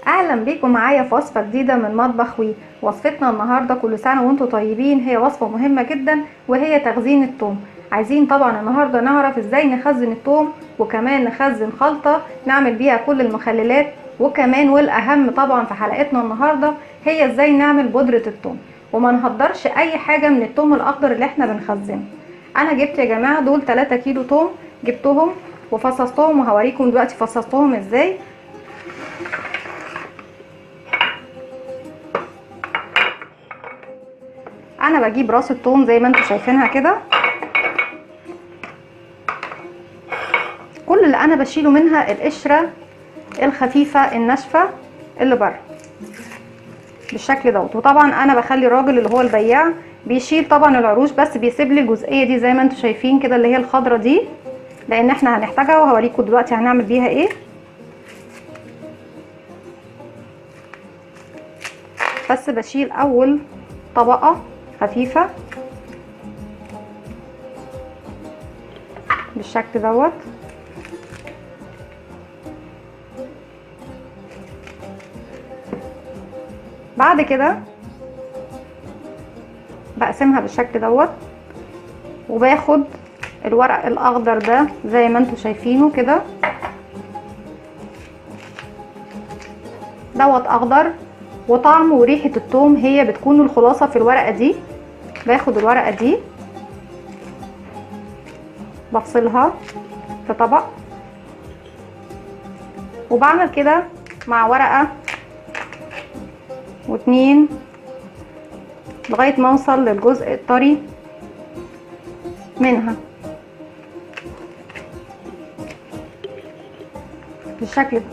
اهلا بيكم معايا في وصفه جديده من مطبخ وي. وصفتنا النهارده كل سنه وانتم طيبين، هي وصفه مهمه جدا وهي تخزين الثوم. عايزين طبعا النهارده نعرف ازاي نخزن الثوم، وكمان نخزن خلطه نعمل بيها كل المخللات، وكمان والاهم طبعا في حلقتنا النهارده هي ازاي نعمل بودره الثوم وما نهدرش اي حاجه من الثوم الاخضر اللي احنا بنخزنه. انا جبت يا جماعه دول 3 كيلو ثوم، جبتهم وفصصتهم وهوريكم دلوقتي فصصتهم ازاي. انا بجيب راس الثوم زي ما انتم شايفينها كده، كل اللي انا بشيله منها القشره الخفيفه الناشفه اللي بره بالشكل دوت. وطبعا انا بخلي الراجل اللي هو البياع بيشيل طبعا العروش، بس بيسيب لي الجزئيه دي زي ما انتم شايفين كده اللي هي الخضره دي، لان احنا هنحتاجها وهوريكم دلوقتي هنعمل بيها ايه. بس بشيل اول طبقه خفيفه بالشكل دوت، بعد كده بقسمها بالشكل دوت، وباخد الورق الاخضر ده زي ما انتم شايفينه كده دوت اخضر، وطعم وريحه الثوم هي بتكون الخلاصه في الورقه دي. باخد الورقه دي بفصلها في طبق، وبعمل كده مع ورقه واتنين لغايه ما اوصل للجزء الطري منها بالشكل ده.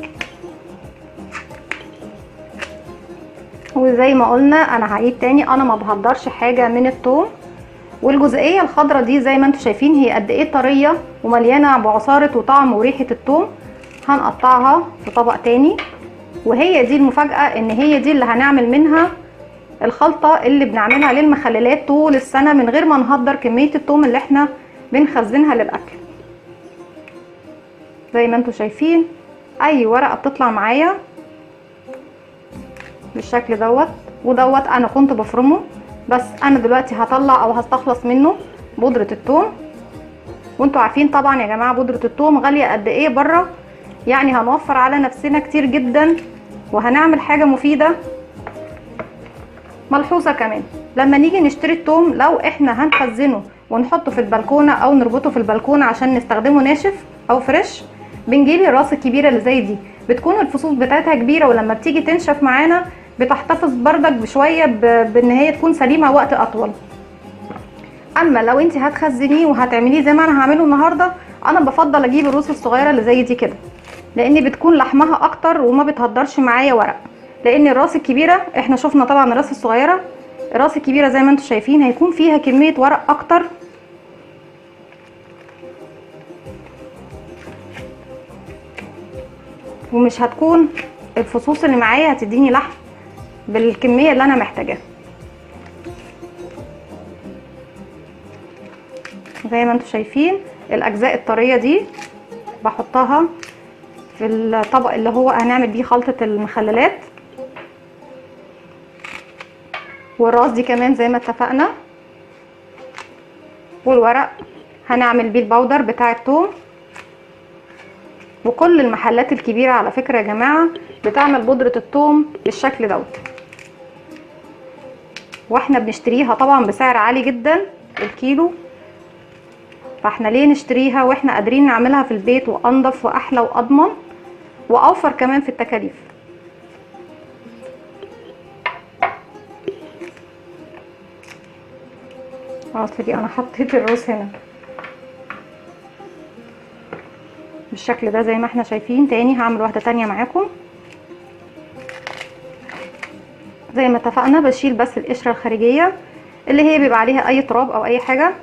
وزي ما قلنا انا هعيد تاني، انا ما بهدرش حاجه من الثوم. والجزئيه الخضراء دي زي ما انتم شايفين هي قد ايه طريه ومليانه بعصاره وطعم وريحه الثوم. هنقطعها في طبق تاني، وهي دي المفاجاه ان هي دي اللي هنعمل منها الخلطه اللي بنعملها للمخللات طول السنه من غير ما نهدر كميه الثوم اللي احنا بنخزنها للاكل. زي ما انتم شايفين اي ورقه بتطلع معايا بالشكل دوت، ودوت انا كنت بفرمه، بس انا دلوقتي هطلع او هستخلص منه بودره الثوم. وانتوا عارفين طبعا يا جماعه بودره الثوم غاليه قد ايه بره، يعني هنوفر على نفسنا كتير جدا وهنعمل حاجه مفيده. ملحوظه كمان، لما نيجي نشتري الثوم لو احنا هنخزنه ونحطه في البلكونه او نربطه في البلكونه عشان نستخدمه ناشف او فريش، بنجيب الراس الكبيره اللي زي دي بتكون الفصوص بتاعتها كبيره، ولما بتيجي تنشف معانا بتحتفظ بردك بشويه بان هي تكون سليمه وقت اطول. اما لو انت هتخزنيه وهتعمليه زي ما انا هعمله النهارده، انا بفضل اجيب الروس الصغيره اللي زي دي كده، لان بتكون لحمها اكتر وما بتهدرش معايا ورق. لان الراس الكبيره احنا شفنا طبعا الراس الصغيره، الراس الكبيره زي ما انتم شايفين هيكون فيها كميه ورق اكتر، ومش هتكون الفصوص اللي معايا هتديني لحم بالكميه اللي انا محتاجاها. زي ما انتم شايفين الاجزاء الطريه دي بحطها في الطبق اللي هو هنعمل بيه خلطه المخللات، والراس دي كمان زي ما اتفقنا، والورق هنعمل بيه البودر بتاع الثوم. وكل المحلات الكبيره على فكره يا جماعه بتعمل بودره الثوم بالشكل دوت، واحنا بنشتريها طبعا بسعر عالي جدا الكيلو، فاحنا ليه نشتريها واحنا قادرين نعملها في البيت وانضف واحلى واضمن واوفر كمان في التكاليف. اصل دي انا حطيت الروس هنا بالشكل ده زي ما احنا شايفين. تاني هعمل واحده تانية معاكم. زي ما اتفقنا بشيل بس القشره الخارجيه اللي هي بيبقى عليها اي تراب او اي حاجه.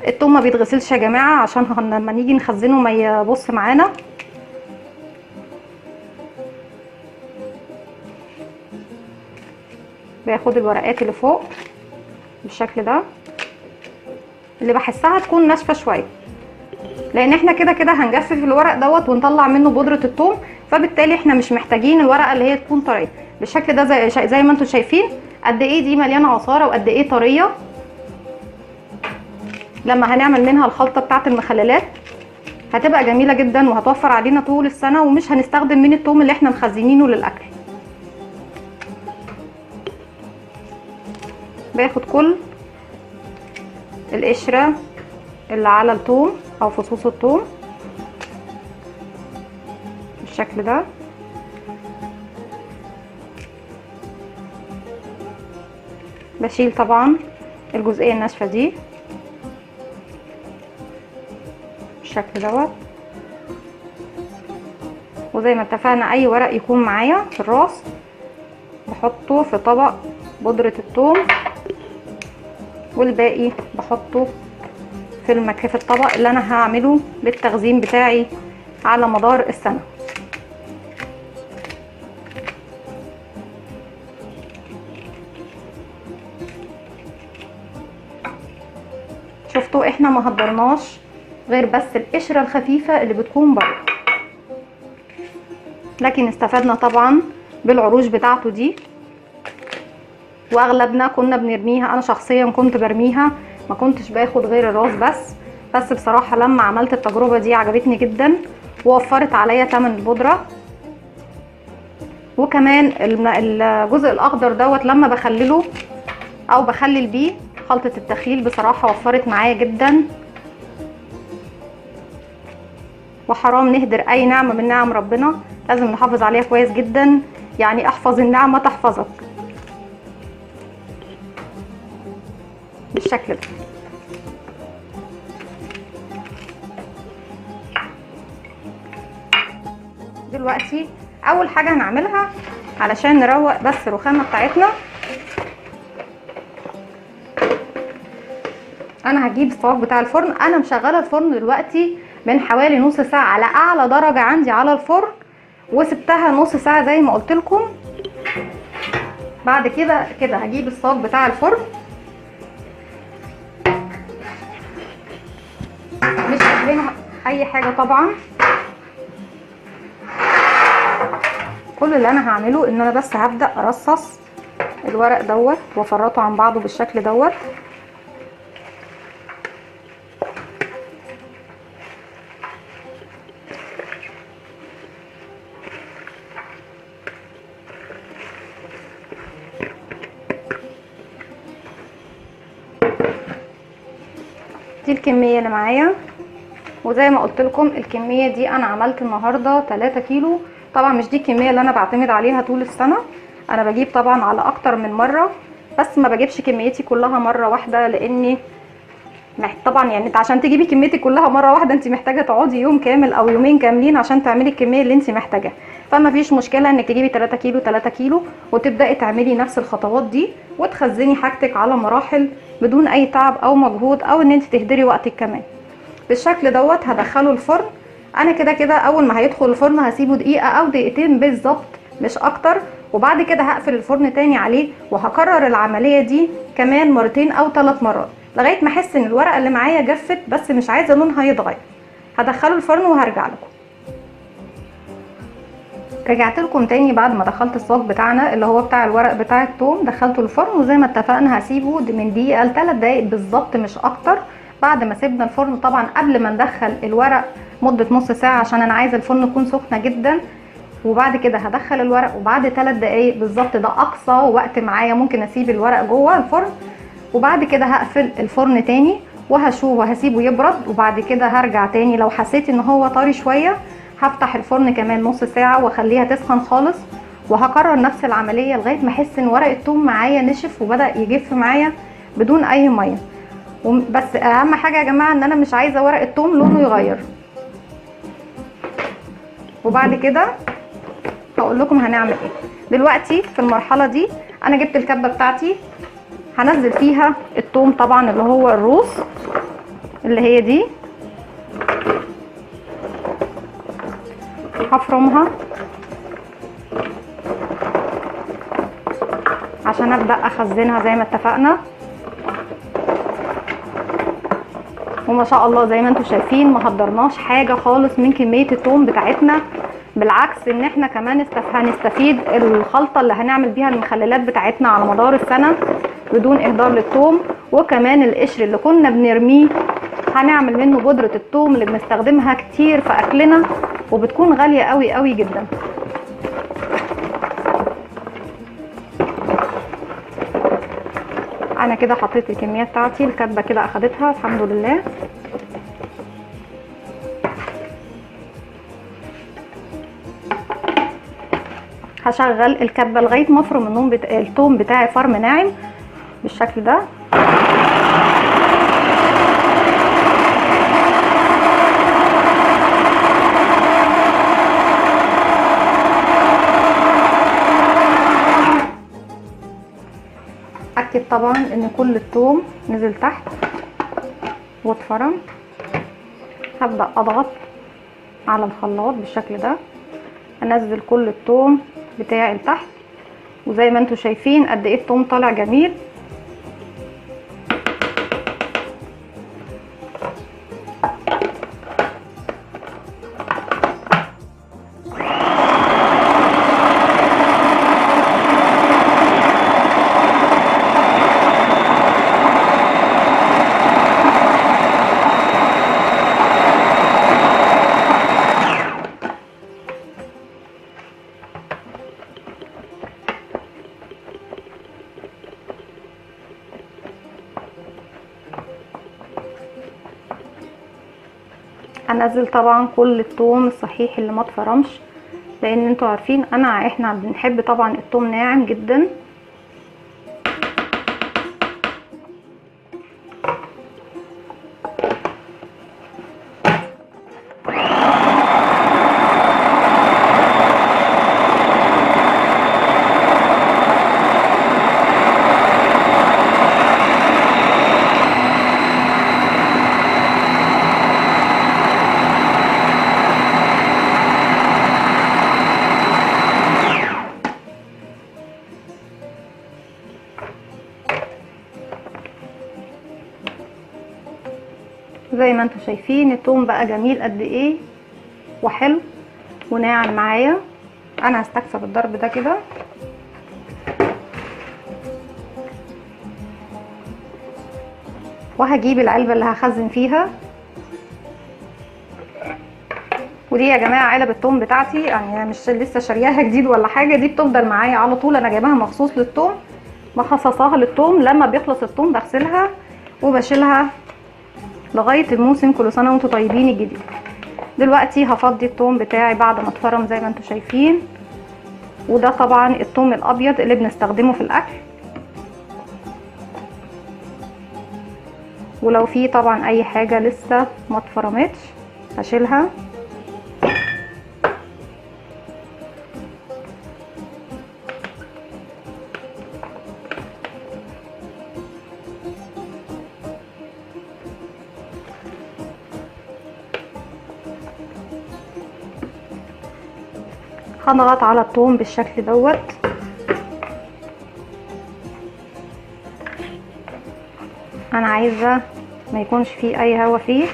الثوم ما بيتغسلش يا جماعه عشان لما نيجي نخزنه ما يبص معانا. باخد الورقات اللي فوق بالشكل ده اللي بحسها تكون ناشفه شويه، لان احنا كده كده هنجفف الورق دوت ونطلع منه بودره الثوم، فبالتالي احنا مش محتاجين الورقه اللي هي تكون طريه بالشكل ده. زي ما انتم شايفين قد ايه دي مليانه عصاره وقد ايه طريه. لما هنعمل منها الخلطه بتاعه المخللات هتبقى جميله جدا وهتوفر علينا طول السنه، ومش هنستخدم من الثوم اللي احنا مخزنينه للاكل. باخد كل القشره اللي على الثوم او فصوص الثوم بالشكل ده، بشيل طبعا الجزئيه الناشفه دي بالشكل دوت. وزي ما اتفقنا اي ورق يكون معايا في الراس بحطه في طبق بودرة الثوم، والباقي بحطه في الطبق اللي انا هعمله للتخزين بتاعي على مدار السنة. شفتوا احنا ما هدرناش غير بس القشرة الخفيفة اللي بتكون بره، لكن استفدنا طبعا بالعروش بتاعته دي، واغلبنا كنا بنرميها. انا شخصيا كنت برميها، ما كنتش باخد غير الراس بس بصراحة لما عملت التجربة دي عجبتني جدا ووفرت عليا ثمن البودرة. وكمان الجزء الاخضر دوت لما بخلله او بخلل بيه خلطة التخليل بصراحة وفرت معايا جدا. وحرام نهدر اي نعمة من نعم ربنا، لازم نحافظ عليها كويس جدا. يعني احفظ النعمة تحفظك بالشكل ده. دلوقتي اول حاجة هنعملها علشان نروق بس الرخامة بتاعتنا، انا هجيب الصاج بتاع الفرن. انا مشغله الفرن دلوقتي من حوالي نص ساعه على اعلى درجه عندي على الفرن، وسبتها نص ساعه زي ما قلت لكم. بعد كده هجيب الصاج بتاع الفرن، مش قادرين اي حاجه طبعا. كل اللي انا هعمله ان انا بس هبدا ارصص الورق دوت وافرطه عن بعضه بالشكل دوت. دي الكميه اللي معايا، وزي ما قلت لكم الكميه دي انا عملت النهارده 3 كيلو. طبعا مش دي الكميه اللي انا بعتمد عليها طول السنه، انا بجيب طبعا على اكتر من مره، بس ما بجيبش كميتي كلها مره واحده، لاني طبعا يعني عشان تجيبي كميتك كلها مره واحده انت محتاجه تقعدي يوم كامل او يومين كاملين عشان تعملي الكميه اللي انت محتاجاها. فما فيش مشكله انك تجيبي 3 كيلو 3 كيلو وتبداي تعملي نفس الخطوات دي وتخزني حاجتك على مراحل بدون اي تعب او مجهود، او ان انت تهدري وقتك كمان. بالشكل دوت هدخله الفرن. انا كده اول ما هيدخل الفرن هسيبه دقيقه او دقيقتين بالظبط مش اكتر، وبعد كده هقفل الفرن تاني عليه، وهكرر العمليه دي كمان مرتين او 3 مرات لغايه ما احس ان الورقه اللي معايا جفت بس مش عايزه لونها يتغير. هدخله الفرن وهرجع لكم. رجعت لكم تاني بعد ما دخلت الصاج بتاعنا اللي هو بتاع الورق بتاع الثوم، دخلته الفرن وزي ما اتفقنا هسيبه من دقيقه ل3 دقايق بالظبط مش اكتر. بعد ما سيبنا الفرن طبعا قبل ما ندخل الورق مده نص ساعه عشان انا عايزه الفرن يكون سخنه جدا. وبعد كده هدخل الورق، وبعد 3 دقايق بالظبط ده اقصى وقت معايا ممكن اسيب الورق جوه الفرن. وبعد كده هقفل الفرن تاني وهشوف وهسيبه يبرد، وبعد كده هرجع تاني. لو حسيت ان هو طري شويه هفتح الفرن كمان نص ساعه واخليها تسخن خالص، وهكرر نفس العمليه لغايه ما احس ان ورق الثوم معايا نشف وبدا يجف معايا بدون اي ميه. بس اهم حاجه يا جماعه ان انا مش عايزه ورق الثوم لونه يغير. وبعد كده هقول لكم هنعمل ايه. دلوقتي في المرحله دي انا جبت الكبه بتاعتي هنزل فيها الثوم طبعا اللي هو الروس اللي هي دي، هفرمها عشان ابدا اخزنها زي ما اتفقنا. وما شاء الله زي ما انتم شايفين ما هدرناش حاجه خالص من كميه الثوم بتاعتنا. بالعكس ان احنا كمان هنستفيد الخلطة اللي هنعمل بيها المخللات بتاعتنا على مدار السنة بدون اهدار للثوم. وكمان القشر اللي كنا بنرميه هنعمل منه بودرة الثوم اللي بنستخدمها كتير في اكلنا وبتكون غالية قوي قوي جدا. انا كده حطيت الكمية بتاعتي، الكبة كده اخدتها الحمد لله. هشغل الكبة لغاية ما افرم الثوم بتاعي فرم ناعم بالشكل ده. اتاكد طبعا ان كل الثوم نزل تحت واتفرم. هبدأ اضغط على الخلاط بالشكل ده، انزل كل الثوم بتاعي لتحت، وزي ما انتم شايفين قد ايه الثوم طالع جميل. هنزل طبعا كل الثوم الصحيح اللي ما اتفرمش، لان انتوا عارفين احنا بنحب طبعا الثوم ناعم جدا. زي ما انتم شايفين الثوم بقى جميل قد ايه وحلو وناعم معايا. انا هستكفى بالضرب ده كده. وهجيب العلبة اللي هخزن فيها، ودي يا جماعة علب الثوم بتاعتي، يعني مش لسه شارياها جديد ولا حاجة، دي بتفضل معايا على طول. انا جايباها مخصوص للثوم، مخصصاها للثوم. لما بيخلص الثوم بغسلها وبشيلها لغايه الموسم كل سنه وانتم طيبين الجديد. دلوقتي هفضي الثوم بتاعي بعد ما اتفرم زي ما انتم شايفين، وده طبعا الثوم الابيض اللي بنستخدمه في الاكل. ولو في طبعا اي حاجه لسه ما اتفرمتش هشيلها. هضغط على الثوم بالشكل دوت. انا عايزه ما يكونش فيه اي هوا فيه.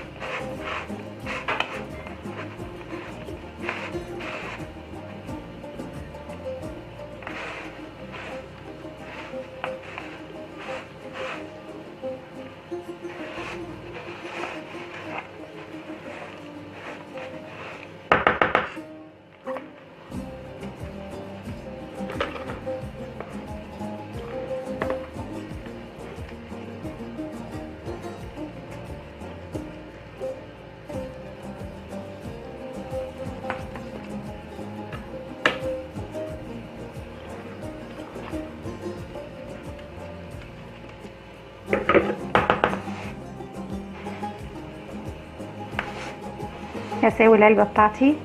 هساوي العلبة بتاعتي.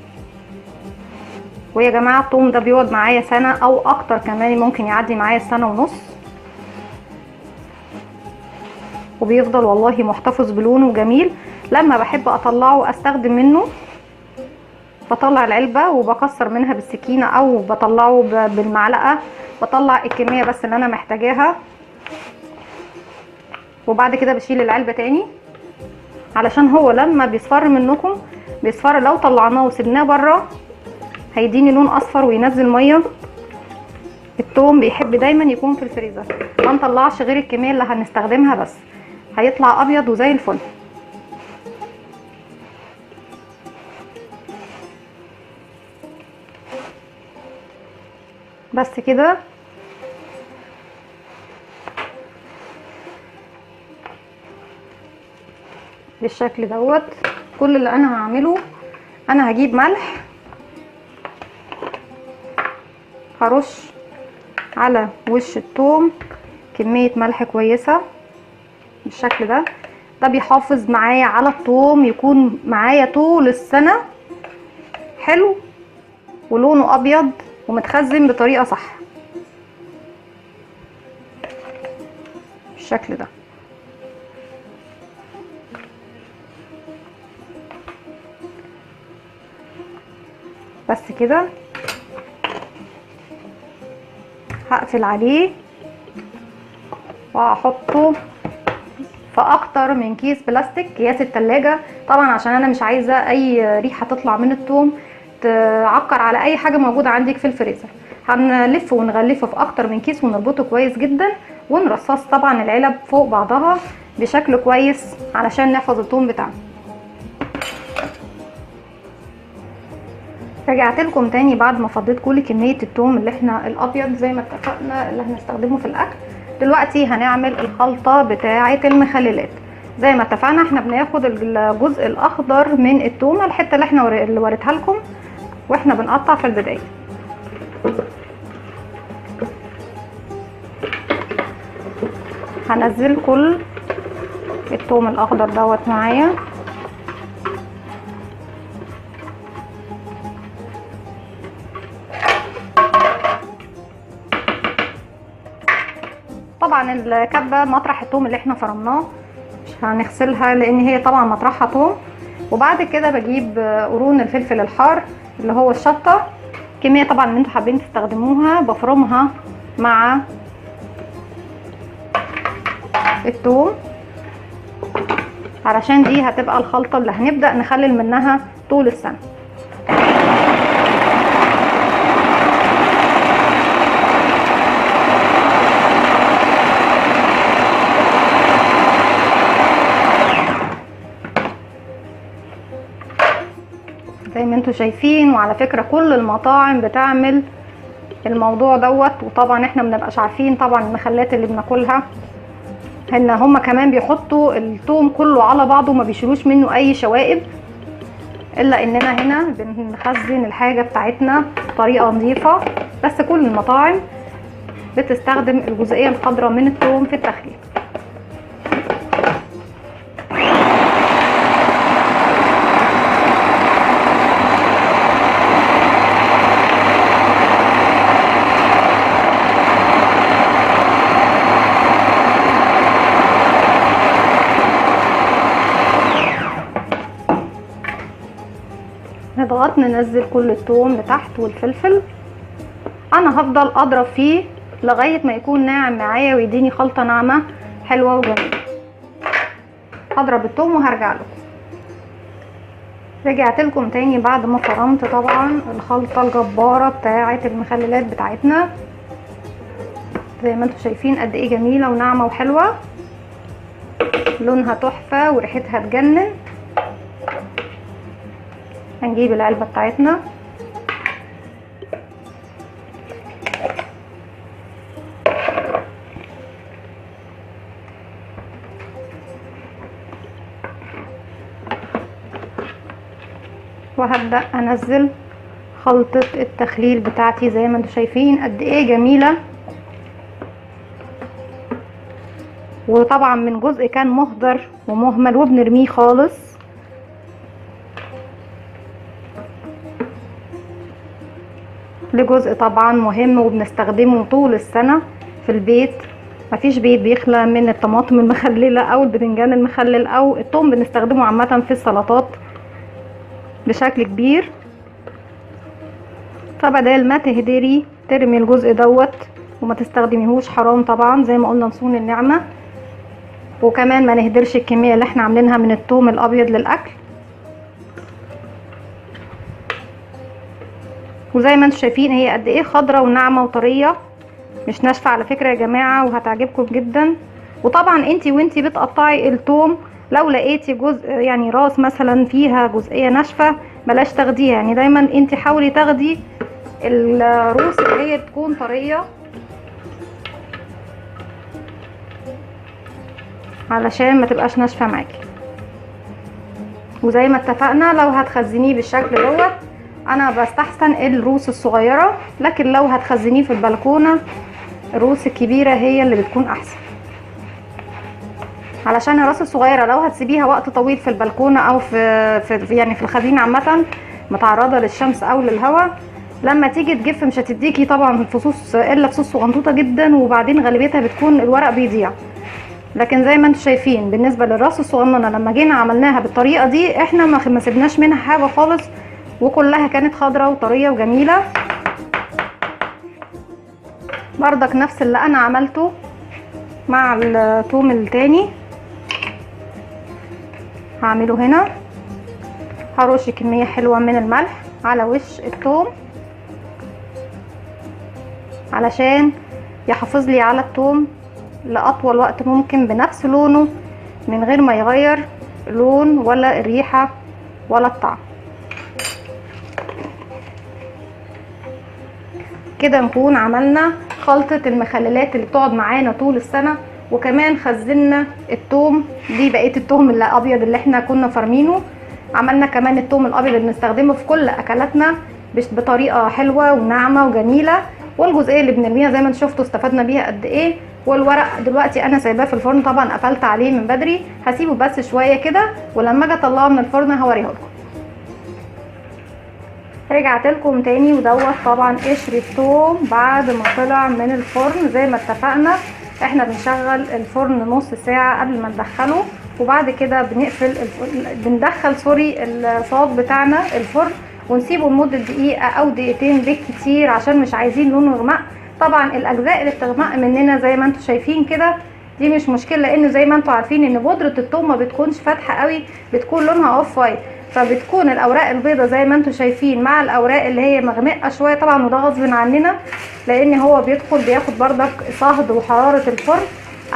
ويا جماعة الثوم ده بيقعد معايا سنة او اكتر كمان، ممكن يعدي معايا سنة ونص، وبيفضل والله محتفظ بلونه جميل. لما بحب اطلعه استخدم منه، بطلع العلبة وبكسر منها بالسكينة او بطلعه بالمعلقة، بطلع الكمية بس اللي انا محتاجاها، وبعد كده بشيل العلبة تاني، علشان هو لما بيصفر منكم بيصفر. لو طلعناه وسيبناه بره هيديني لون اصفر وينزل ميه. التوم بيحب دايما يكون في الفريزر، ما نطلعش غير الكميه اللي هنستخدمها بس، هيطلع ابيض وزي الفل. بس كده. بالشكل دوت. كل اللي انا هعمله، انا هجيب ملح، هرش على وش الثوم كمية ملح كويسة بالشكل ده. ده بيحافظ معايا على الثوم يكون معايا طول السنة حلو ولونه ابيض ومتخزن بطريقة صح بالشكل ده. بس كده. هقفل عليه وهحطه في اكتر من كيس بلاستيك، اكياس التلاجة طبعا، عشان انا مش عايزة اي ريحة تطلع من الثوم تعكر على اي حاجة موجودة عندك في الفريزر. هنلف ونغلفه في اكتر من كيس ونربطه كويس جدا، ونرصص طبعا العلب فوق بعضها بشكل كويس علشان نحفظ الثوم بتاعنا. رجعت لكم تاني بعد ما فضيت كل كمية الثوم اللي احنا الابيض زي ما اتفقنا اللي هنستخدمه في الاكل. دلوقتي هنعمل الخلطة بتاعة المخللات. زي ما اتفقنا احنا بناخد الجزء الاخضر من الثومة، الحتة اللي احنا اللي وريتها لكم واحنا بنقطع في البداية. هنزل كل الثوم الاخضر دوت معايا. طبعا الكبه مطرح الثوم اللي احنا فرمناه مش هنغسلها لان هي طبعا مطرحها ثوم. وبعد كده بجيب قرون الفلفل الحار اللي هو الشطه، كميه طبعا اللي انتوا حابين تستخدموها، بفرمها مع الثوم علشان دي هتبقى الخلطه اللي هنبدا نخلل منها طول السنه. زي ما انتوا شايفين، وعلى فكرة كل المطاعم بتعمل الموضوع دوت، وطبعا احنا منبقاش عارفين طبعا المخلات اللي بناكلها ان هما كمان بيحطوا الثوم كله على بعضه وما بيشيلوش منه اي شوائب، الا اننا هنا بنخزن الحاجة بتاعتنا بطريقة نظيفة. بس كل المطاعم بتستخدم الجزئية الخضراء من الثوم في التخليل. نضغط ننزل كل الثوم لتحت والفلفل. انا هفضل اضرب فيه لغايه ما يكون ناعم معايا ويديني خلطه ناعمه حلوه وجميله. هضرب الثوم وهرجع لكم. رجعت لكم تاني بعد ما فرمت طبعا الخلطه الجباره بتاعه المخللات بتاعتنا. زي ما انتم شايفين قد ايه جميله وناعمه وحلوه، لونها تحفه وريحتها تجنن. هنجيب العلبة بتاعتنا وهبدأ انزل خلطة التخليل بتاعتي. زي ما انتم شايفين قد ايه جميلة، وطبعا من جزء كان مهدر ومهمل وبنرميه خالص، لجزء طبعا مهم وبنستخدمه طول السنة في البيت. مفيش بيت بيخلى من الطماطم المخللة او البتنجان المخلل او الثوم، بنستخدمه عامة في السلطات بشكل كبير. فبدال ما تهدري ترمي الجزء دوت وما تستخدميهوش، حرام طبعا زي ما قلنا نصون النعمة، وكمان ما نهدرش الكمية اللي احنا عاملينها من الثوم الابيض للاكل. وزي ما انتم شايفين هي قد ايه خضرة وناعمة وطرية، مش ناشفة على فكرة يا جماعة، وهتعجبكم جدا. وطبعا انتي وانتي بتقطعي الثوم لو لقيتي جزء يعني راس مثلا فيها جزئية ناشفة بلاش تاخديها، يعني دايما انتي حاولي تاخدي الروس اللي هي تكون طرية علشان ما تبقاش ناشفة معاكي. وزي ما اتفقنا لو هتخزنيه بالشكل دوت انا بستحسن الروس الصغيرة، لكن لو هتخزنيه في البلكونة الروس الكبيرة هي اللي بتكون احسن، علشان الراس الصغيرة لو هتسيبيها وقت طويل في البلكونة او في يعني في الخزينة عامة متعرضة للشمس او للهواء، لما تيجي تجف مش هتديكي طبعا فصوص الا فصوص صغنطوطة جدا، وبعدين غالبيتها بتكون الورق بيضيع. لكن زي ما انتم شايفين بالنسبة للراس الصغننة لما جينا عملناها بالطريقة دي احنا ما سيبناش منها حاجة خالص، وكلها كانت خضرة وطرية وجميلة. بردك نفس اللي انا عملته مع الثوم التاني هعمله هنا. هرش كمية حلوة من الملح على وش الثوم علشان يحافظ لي على الثوم لأطول وقت ممكن بنفس لونه من غير ما يغير لون ولا الريحة ولا الطعم. كده نكون عملنا خلطة المخللات اللي بتقعد معانا طول السنة، وكمان خزنا الثوم دي بقية الثوم الابيض اللي احنا كنا فرمينه، عملنا كمان الثوم الابيض اللي بنستخدمه في كل اكلاتنا بطريقة حلوة وناعمة وجميلة. والجزئية اللي بنرميها زي ما انتم شفتوا استفدنا بيها قد ايه. والورق دلوقتي انا سايباه في الفرن، طبعا قفلت عليه من بدري، هسيبه بس شوية كده ولما اجي اطلعه من الفرن هوريه لكم. رجعت لكم تاني ودوت طبعا قشر الثوم بعد ما طلع من الفرن. زي ما اتفقنا احنا بنشغل الفرن نص ساعة قبل ما ندخله، وبعد كده بندخل الصاج بتاعنا الفرن ونسيبه لمدة دقيقة او دقيقتين بالكتير عشان مش عايزين لونه يغمق. طبعا الاجزاء اللي بتغمق مننا زي ما انتم شايفين كده دي مش مشكلة، لانه زي ما انتم عارفين ان بودرة الثوم ما بتكونش فاتحة قوي، بتكون لونها اوف وايت، فبتكون الاوراق البيضة زي ما انتم شايفين مع الاوراق اللي هي مغمقة شوية، طبعا وده غصب عننا لان هو بياخد بردك صهد وحرارة الفرن.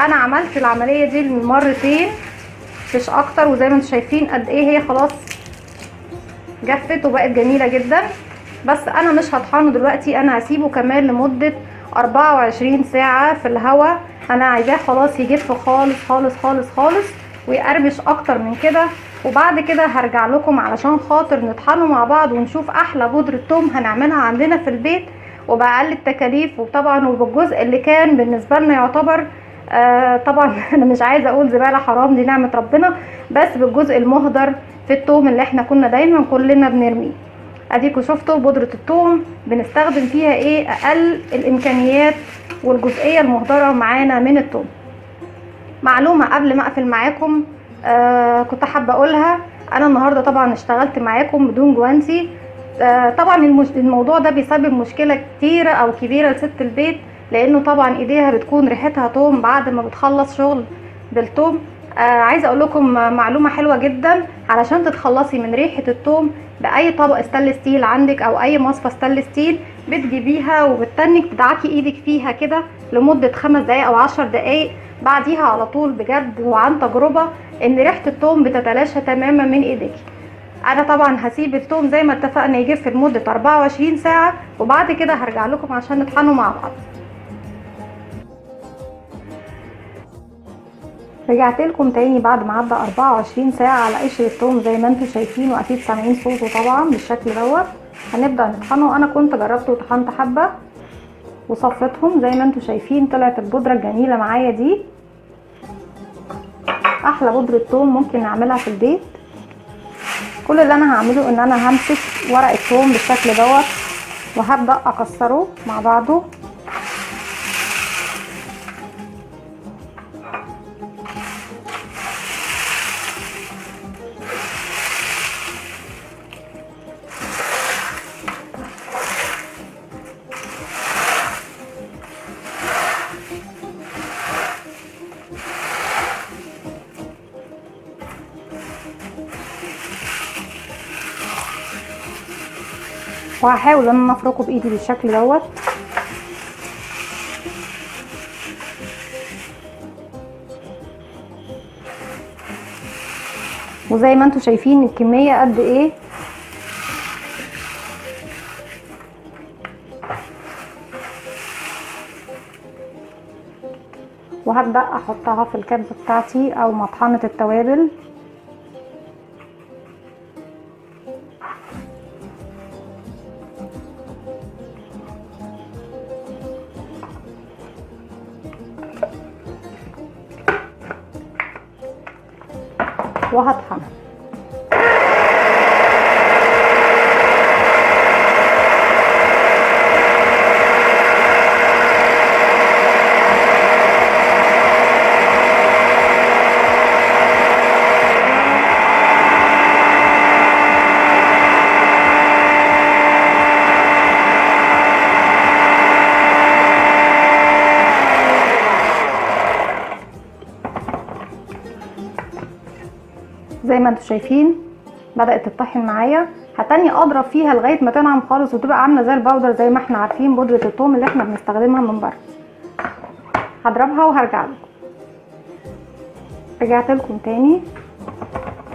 انا عملت العملية دي مرتين مش اكتر، وزي ما انتم شايفين قد ايه هي خلاص جفت وبقت جميلة جدا. بس انا مش هطحنه دلوقتي، انا هسيبه كمان لمدة 24 ساعة في الهواء. انا عايزاه خلاص يجف خالص خالص خالص خالص ويقرمش اكتر من كده، وبعد كده هرجع لكم علشان خاطر نطحنه مع بعض ونشوف احلى بودرة ثوم هنعملها عندنا في البيت وبأقل التكاليف، وطبعا وبالجزء اللي كان بالنسبة لنا يعتبر طبعا انا مش عايزة اقول زبالة، حرام دي نعمة ربنا، بس بالجزء المهدر في الثوم اللي احنا كنا دايما كلنا بنرميه. اديكوا شفتوا بودرة الثوم بنستخدم فيها ايه اقل الامكانيات والجزئية المهدرة معانا من الثوم. معلومة قبل ما اقفل معاكم كنت حابة اقولها، انا النهاردة طبعا اشتغلت معاكم بدون جوانتي. طبعا الموضوع ده بيسبب مشكلة كتيرة او كبيرة لست البيت، لانه طبعا ايديها بتكون ريحتها ثوم بعد ما بتخلص شغل بالثوم. عايزه اقول لكم معلومه حلوه جدا علشان تتخلصي من ريحه الثوم، باي طبق ستانلس ستيل عندك او اي مصفى ستانلس ستيل بتجيبيها وبتتنك تدعكي ايدك فيها كده لمده 5 دقايق او 10 دقايق، بعديها على طول بجد وعن تجربه ان ريحه الثوم بتتلاشى تماما من ايديك. انا طبعا هسيب الثوم زي ما اتفقنا يجف لمده 24 ساعه، وبعد كده هرجع لكم عشان نطحنه مع بعض. رجعت لكم تاني بعد ما عدى 24 ساعة على قشر الثوم زي ما انتم شايفين، واكيد سامعين صوته طبعا بالشكل دوت. هنبدأ نطحنه. انا كنت جربته وطحنت حبة وصفتهم زي ما انتم شايفين، طلعت البودرة الجميلة معايا دي. احلى بودرة ثوم ممكن نعملها في البيت. كل اللي انا هعمله ان انا همسك ورق الثوم بالشكل دوت وهبدأ اكسره مع بعضه. وهحاول ان انا افركه بايدي بالشكل دوت. وزي ما انتم شايفين الكميه قد ايه. وهبدأ احطها في الكبة بتاعتي او مطحنة التوابل. وهطحن. زي ما انتم شايفين بدأت تطحن معايا. هتاني اضرب فيها لغايه ما تنعم خالص وتبقى عامله زي البودر، زي ما احنا عارفين بودره الثوم اللي احنا بنستخدمها من بره. هضربها وهرجع لكم. رجعت لكم تاني.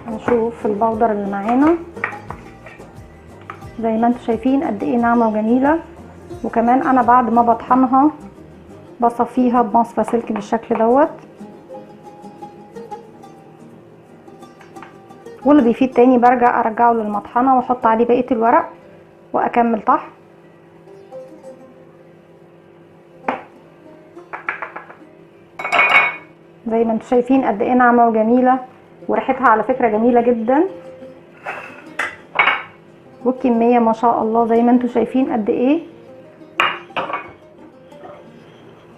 هنشوف البودر اللي معانا. زي ما انتم شايفين قد ايه ناعمه وجميله. وكمان انا بعد ما بطحنها بصفيها بمصفى سلك بالشكل دوت. واللي بيفيد تاني برجع ارجعه للمطحنه واحط عليه بقيه الورق واكمل طحن. زي ما انتم شايفين قد ايه ناعمه وجميله، وريحتها على فكره جميله جدا. والكميه ما شاء الله زي ما انتم شايفين قد ايه.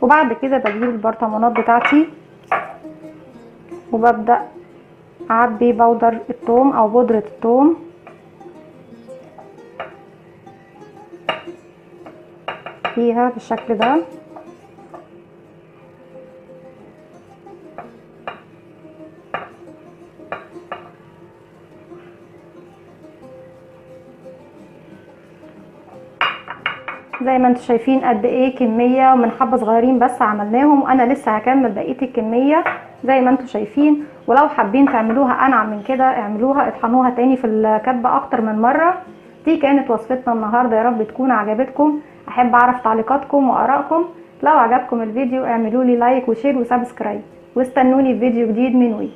وبعد كده بجيب البرطمانات بتاعتي وببدأ اعبي بودر الثوم او بودرة الثوم فيها بالشكل ده. زي ما انتم شايفين قد ايه كميه، ومن حبه صغيرين بس عملناهم، وانا لسه هكمل بقيه الكميه زي ما انتم شايفين. ولو حابين تعملوها انعم من كده اعملوها، اطحنوها تاني في الكبه اكتر من مره. دي كانت وصفتنا النهارده، يا رب تكون عجبتكم. احب اعرف تعليقاتكم وارائكم. لو عجبكم الفيديو اعملوا لي لايك وشير وسبسكرايب، واستنوني في فيديو جديد من وي.